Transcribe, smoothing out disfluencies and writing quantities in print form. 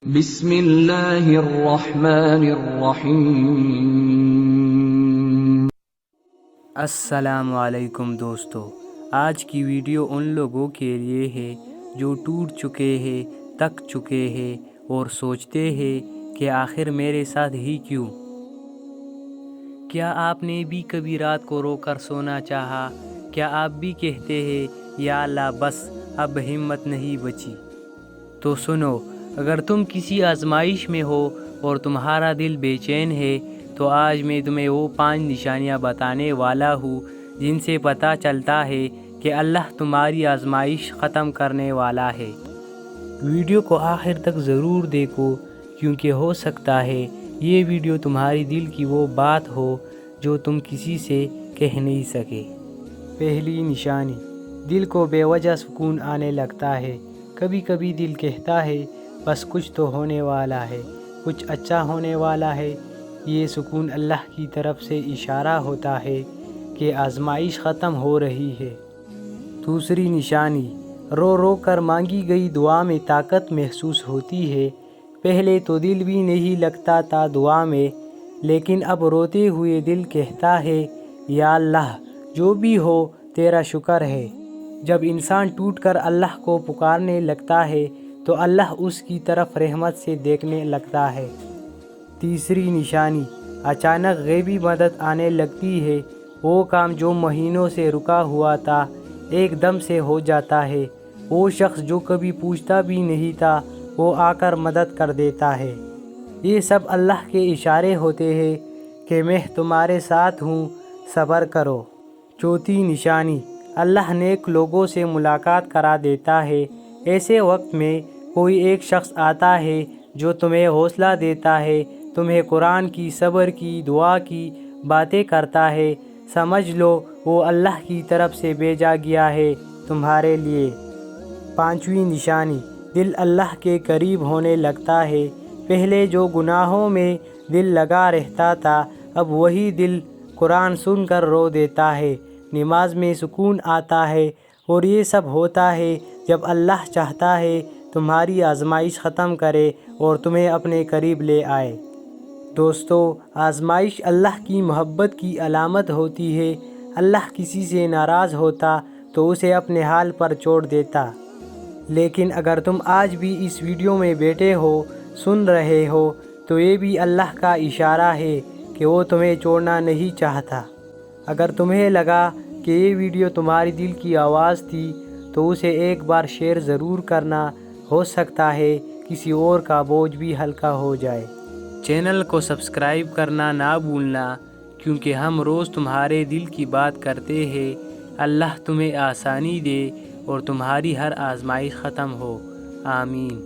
بسم اللہ الرحمن الرحیم۔ السلام علیکم دوستو، آج کی ویڈیو ان لوگوں کے لیے ہے جو ٹوٹ چکے ہیں، تک چکے ہیں اور سوچتے ہیں کہ آخر میرے ساتھ ہی کیوں۔ کیا آپ نے بھی کبھی رات کو رو کر سونا چاہا؟ کیا آپ بھی کہتے ہیں یا اللہ بس اب ہمت نہیں بچی؟ تو سنو، اگر تم کسی آزمائش میں ہو اور تمہارا دل بے چین ہے تو آج میں تمہیں وہ 5 نشانیاں بتانے والا ہوں جن سے پتہ چلتا ہے کہ اللہ تمہاری آزمائش ختم کرنے والا ہے۔ ویڈیو کو آخر تک ضرور دیکھو، کیونکہ ہو سکتا ہے یہ ویڈیو تمہاری دل کی وہ بات ہو جو تم کسی سے کہہ نہیں سکے۔ پہلی نشانی، دل کو بے وجہ سکون آنے لگتا ہے۔ کبھی کبھی دل کہتا ہے بس کچھ تو ہونے والا ہے، کچھ اچھا ہونے والا ہے۔ یہ سکون اللہ کی طرف سے اشارہ ہوتا ہے کہ آزمائش ختم ہو رہی ہے۔ دوسری نشانی، رو رو کر مانگی گئی دعا میں طاقت محسوس ہوتی ہے۔ پہلے تو دل بھی نہیں لگتا تھا دعا میں، لیکن اب روتے ہوئے دل کہتا ہے یا اللہ جو بھی ہو تیرا شکر ہے۔ جب انسان ٹوٹ کر اللہ کو پکارنے لگتا ہے تو اللہ اس کی طرف رحمت سے دیکھنے لگتا ہے۔ تیسری نشانی، اچانک غیبی مدد آنے لگتی ہے۔ وہ کام جو مہینوں سے رکا ہوا تھا ایک دم سے ہو جاتا ہے۔ وہ شخص جو کبھی پوچھتا بھی نہیں تھا وہ آ کر مدد کر دیتا ہے۔ یہ سب اللہ کے اشارے ہوتے ہیں کہ میں تمہارے ساتھ ہوں، صبر کرو۔ چوتھی نشانی، اللہ نیک لوگوں سے ملاقات کرا دیتا ہے۔ ایسے وقت میں کوئی ایک شخص آتا ہے جو تمہیں حوصلہ دیتا ہے، تمہیں قرآن کی، صبر کی، دعا کی باتیں کرتا ہے۔ سمجھ لو وہ اللہ کی طرف سے بھیجا گیا ہے تمہارے لیے۔ پانچویں نشانی، دل اللہ کے قریب ہونے لگتا ہے۔ پہلے جو گناہوں میں دل لگا رہتا تھا اب وہی دل قرآن سن کر رو دیتا ہے، نماز میں سکون آتا ہے، اور یہ سب ہوتا ہے جب اللہ چاہتا ہے تمہاری آزمائش ختم کرے اور تمہیں اپنے قریب لے آئے۔ دوستو، آزمائش اللہ کی محبت کی علامت ہوتی ہے۔ اللہ کسی سے ناراض ہوتا تو اسے اپنے حال پر چھوڑ دیتا، لیکن اگر تم آج بھی اس ویڈیو میں بیٹھے ہو، سن رہے ہو، تو یہ بھی اللہ کا اشارہ ہے کہ وہ تمہیں چھوڑنا نہیں چاہتا۔ اگر تمہیں لگا کہ یہ ویڈیو تمہاری دل کی آواز تھی تو اسے ایک بار شیئر ضرور کرنا، ہو سکتا ہے کسی اور کا بوجھ بھی ہلکا ہو جائے۔ چینل کو سبسکرائب کرنا نہ بھولنا، کیونکہ ہم روز تمہارے دل کی بات کرتے ہیں۔ اللہ تمہیں آسانی دے اور تمہاری ہر آزمائش ختم ہو، آمین۔